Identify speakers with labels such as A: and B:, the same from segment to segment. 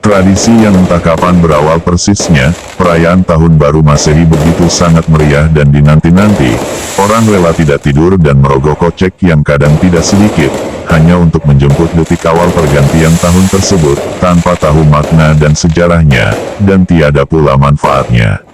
A: Tradisi yang entah kapan berawal persisnya, perayaan Tahun Baru Masehi begitu sangat meriah dan dinanti-nanti. Orang rela tidak tidur dan merogoh kocek yang kadang tidak sedikit, hanya untuk menjemput detik awal pergantian tahun tersebut, tanpa tahu makna dan sejarahnya, dan tiada pula manfaatnya.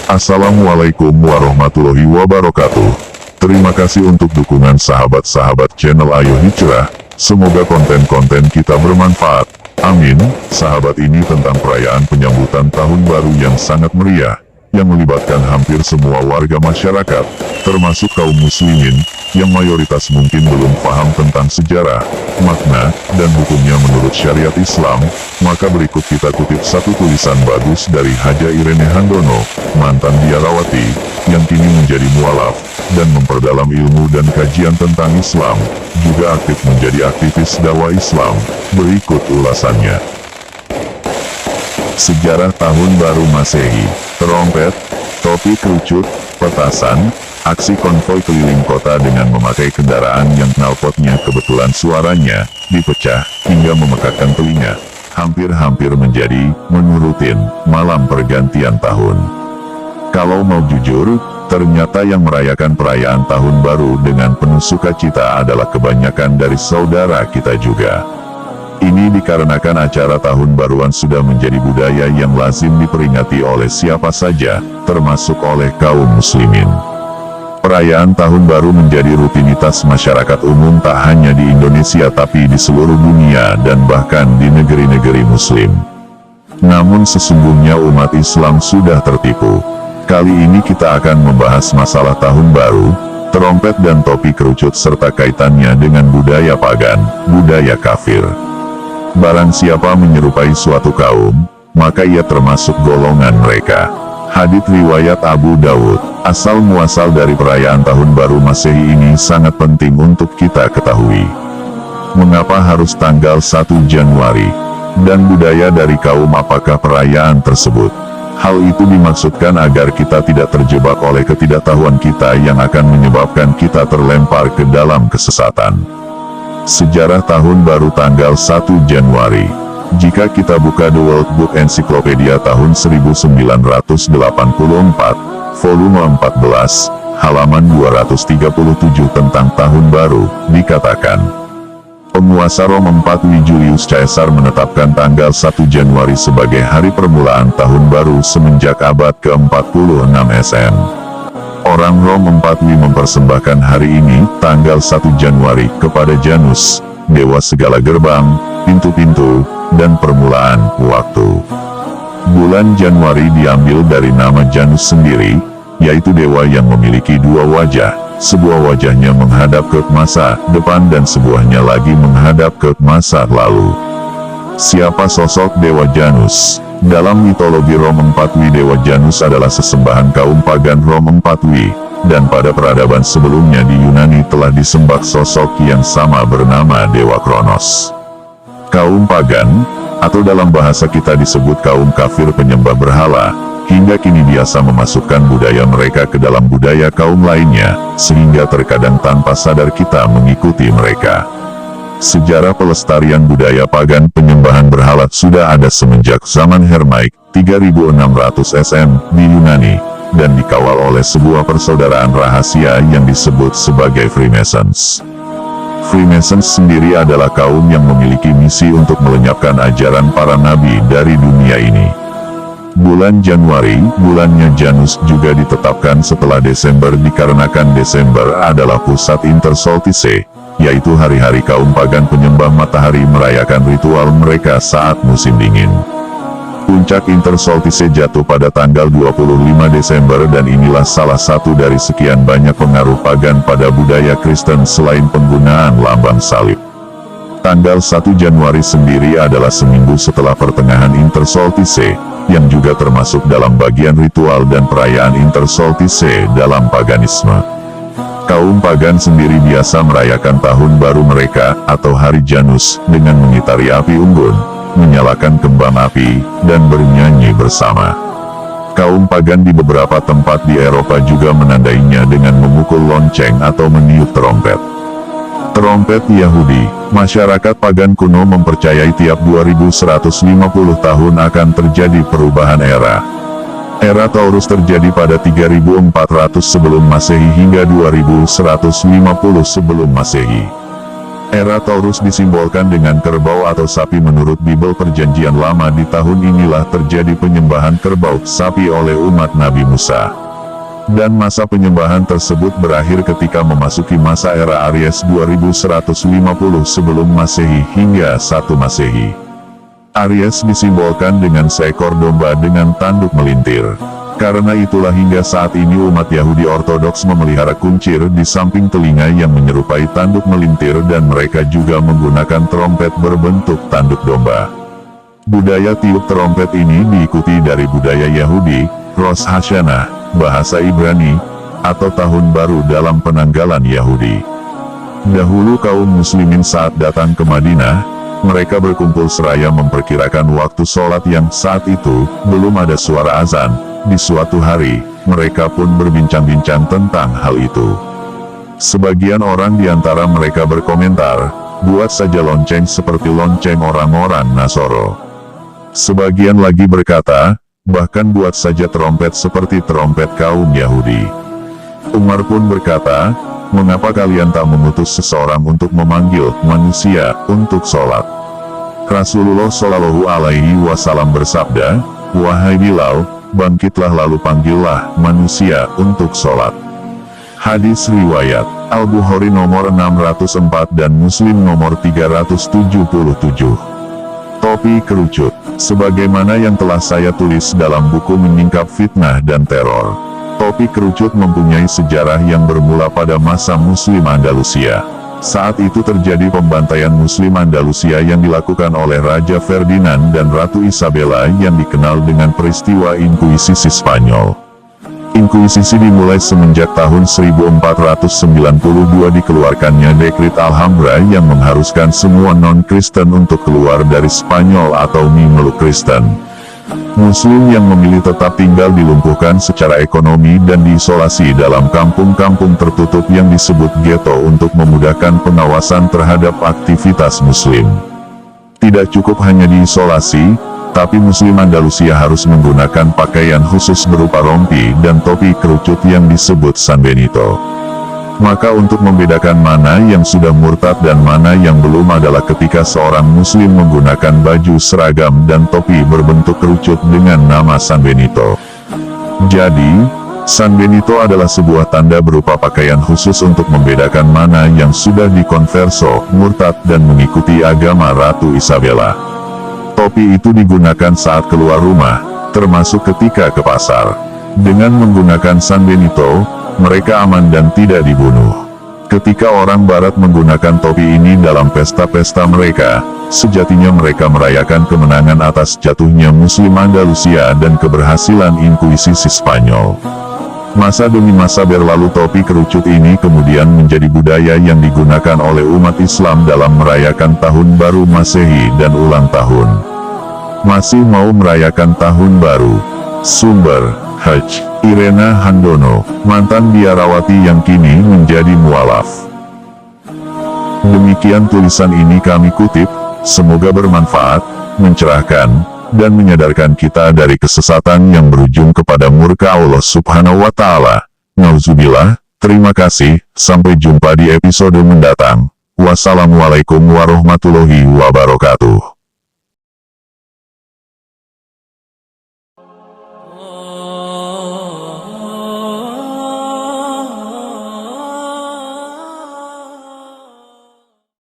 A: Assalamualaikum warahmatullahi wabarakatuh. Terima kasih untuk dukungan sahabat-sahabat channel Ayo Hijrah. Semoga konten-konten kita bermanfaat. Amin. Sahabat, ini tentang perayaan penyambutan tahun baru yang sangat meriah, yang melibatkan hampir semua warga masyarakat, termasuk kaum muslimin, yang mayoritas mungkin belum paham tentang sejarah, makna, dan hukumnya menurut syariat Islam. Maka berikut kita kutip satu tulisan bagus dari Haja Irene Handono, mantan biarawati, yang kini menjadi mualaf, dan memperdalam ilmu dan kajian tentang Islam, juga aktif menjadi aktivis dakwah Islam. Berikut ulasannya. Sejarah Tahun Baru Masehi. Trompet, topi kerucut, petasan, aksi konvoi keliling kota dengan memakai kendaraan yang knalpotnya kebetulan suaranya dipecah hingga memekakkan telinga. Hampir-hampir menjadi menu rutin malam pergantian tahun. Kalau mau jujur, ternyata yang merayakan perayaan Tahun Baru dengan penuh sukacita adalah kebanyakan dari saudara kita juga. Ini dikarenakan acara Tahun Baruan sudah menjadi budaya yang lazim diperingati oleh siapa saja, termasuk oleh kaum muslimin. Perayaan Tahun Baru menjadi rutinitas masyarakat umum tak hanya di Indonesia tapi di seluruh dunia dan bahkan di negeri-negeri muslim. Namun sesungguhnya umat Islam sudah tertipu. Kali ini kita akan membahas masalah Tahun Baru, trompet dan topi kerucut serta kaitannya dengan budaya pagan, budaya kafir. Barang siapa menyerupai suatu kaum, maka ia termasuk golongan mereka. Hadits riwayat Abu Dawud. Asal-muasal dari perayaan Tahun Baru Masehi ini sangat penting untuk kita ketahui. Mengapa harus tanggal 1 Januari? Dan budaya dari kaum apakah perayaan tersebut? Hal itu dimaksudkan agar kita tidak terjebak oleh ketidaktahuan kita yang akan menyebabkan kita terlempar ke dalam kesesatan. Sejarah Tahun Baru tanggal 1 Januari. Jika kita buka The World Book Encyclopedia tahun 1984, volume 14, halaman 237 tentang Tahun Baru, dikatakan, penguasa Roma 4 Julius Caesar menetapkan tanggal 1 Januari sebagai hari permulaan Tahun Baru semenjak abad ke-46 SM. Orang Roma 4 mempersembahkan hari ini, tanggal 1 Januari, kepada Janus, dewa segala gerbang, pintu-pintu, dan permulaan waktu. Bulan Januari diambil dari nama Janus sendiri, yaitu dewa yang memiliki dua wajah, sebuah wajahnya menghadap ke masa depan dan sebuahnya lagi menghadap ke masa lalu. Siapa sosok dewa Janus? Dalam mitologi Roma 4 dewa Janus adalah sesembahan kaum pagan Roma 4 dan pada peradaban sebelumnya di Yunani telah disembah sosok yang sama bernama Dewa Kronos. Kaum pagan, atau dalam bahasa kita disebut kaum kafir penyembah berhala, hingga kini biasa memasukkan budaya mereka ke dalam budaya kaum lainnya, sehingga terkadang tanpa sadar kita mengikuti mereka. Sejarah pelestarian budaya pagan penyembahan berhala sudah ada semenjak zaman Hermaik, 3600 SM, di Yunani, dan dikawal oleh sebuah persaudaraan rahasia yang disebut sebagai Freemasons. Freemasons sendiri adalah kaum yang memiliki misi untuk melenyapkan ajaran para nabi dari dunia ini. Bulan Januari, bulannya Janus juga ditetapkan setelah Desember dikarenakan Desember adalah pusat intersolstice, yaitu hari-hari kaum pagan penyembah matahari merayakan ritual mereka saat musim dingin. Puncak intersolstice jatuh pada tanggal 25 Desember dan inilah salah satu dari sekian banyak pengaruh pagan pada budaya Kristen selain penggunaan lambang salib. Tanggal 1 Januari sendiri adalah seminggu setelah pertengahan intersolstice, yang juga termasuk dalam bagian ritual dan perayaan intersolstice dalam paganisme. Kaum pagan sendiri biasa merayakan tahun baru mereka, atau hari Janus, dengan mengitari api unggun, menyalakan kembang api, dan bernyanyi bersama. Kaum pagan di beberapa tempat di Eropa juga menandainya dengan memukul lonceng atau meniup trompet. Trompet Yahudi. Masyarakat pagan kuno mempercayai tiap 2150 tahun akan terjadi perubahan era. Era Taurus terjadi pada 3400 sebelum Masehi hingga 2150 sebelum Masehi. Era Taurus disimbolkan dengan kerbau atau sapi. Menurut Bible Perjanjian Lama, di tahun inilah terjadi penyembahan kerbau sapi oleh umat Nabi Musa. Dan masa penyembahan tersebut berakhir ketika memasuki masa era Aries 2150 sebelum Masehi hingga 1 Masehi. Aries disimbolkan dengan seekor domba dengan tanduk melintir. Karena itulah hingga saat ini umat Yahudi Ortodoks memelihara kuncir di samping telinga yang menyerupai tanduk melintir, dan mereka juga menggunakan trompet berbentuk tanduk domba. Budaya tiup trompet ini diikuti dari budaya Yahudi, Rosh Hashanah, bahasa Ibrani, atau Tahun Baru dalam penanggalan Yahudi. Dahulu kaum muslimin saat datang ke Madinah, mereka berkumpul seraya memperkirakan waktu sholat yang saat itu belum ada suara azan. Di suatu hari, mereka pun berbincang-bincang tentang hal itu. Sebagian orang di antara mereka berkomentar, buat saja lonceng seperti lonceng orang-orang Nasoro. Sebagian lagi berkata, bahkan buat saja trompet seperti trompet kaum Yahudi. Umar pun berkata, mengapa kalian tak mengutus seseorang untuk memanggil manusia untuk sholat? Rasulullah Shallallahu Alaihi Wasallam bersabda, wahai Bilal, bangkitlah lalu panggillah manusia untuk sholat. Hadis riwayat Al-Bukhari nomor 604 dan Muslim nomor 377. Topi kerucut. Sebagaimana yang telah saya tulis dalam buku Menyingkap Fitnah dan Teror, topi kerucut mempunyai sejarah yang bermula pada masa Muslim Andalusia. Saat itu terjadi pembantaian Muslim Andalusia yang dilakukan oleh Raja Ferdinand dan Ratu Isabella yang dikenal dengan peristiwa Inkuisisi Spanyol. Inkuisisi dimulai semenjak tahun 1492 dikeluarkannya Dekret Alhambra yang mengharuskan semua non-Kristen untuk keluar dari Spanyol atau Meluk Kristen. Muslim yang memilih tetap tinggal dilumpuhkan secara ekonomi dan diisolasi dalam kampung-kampung tertutup yang disebut ghetto untuk memudahkan pengawasan terhadap aktivitas Muslim. Tidak cukup hanya diisolasi, tapi Muslim Andalusia harus menggunakan pakaian khusus berupa rompi dan topi kerucut yang disebut San Benito. Maka untuk membedakan mana yang sudah murtad dan mana yang belum adalah ketika seorang Muslim menggunakan baju seragam dan topi berbentuk kerucut dengan nama San Benito. Jadi, San Benito adalah sebuah tanda berupa pakaian khusus untuk membedakan mana yang sudah dikonverso, murtad dan mengikuti agama Ratu Isabella. Topi itu digunakan saat keluar rumah, termasuk ketika ke pasar. Dengan menggunakan San Benito, mereka aman dan tidak dibunuh. Ketika orang Barat menggunakan topi ini dalam pesta-pesta mereka, sejatinya mereka merayakan kemenangan atas jatuhnya Muslim Andalusia dan keberhasilan Inkuisisi Spanyol. Masa demi masa berlalu, topi kerucut ini kemudian menjadi budaya yang digunakan oleh umat Islam dalam merayakan Tahun Baru Masehi dan ulang tahun. Masih mau merayakan Tahun Baru? Sumber, Haj. Irena Handono, mantan biarawati yang kini menjadi mualaf. Demikian tulisan ini kami kutip, semoga bermanfaat, mencerahkan, dan menyadarkan kita dari kesesatan yang berujung kepada murka Allah Subhanahu wa Ta'ala. Nauzubillah. Terima kasih, sampai jumpa di episode mendatang. Wassalamualaikum warahmatullahi wabarakatuh.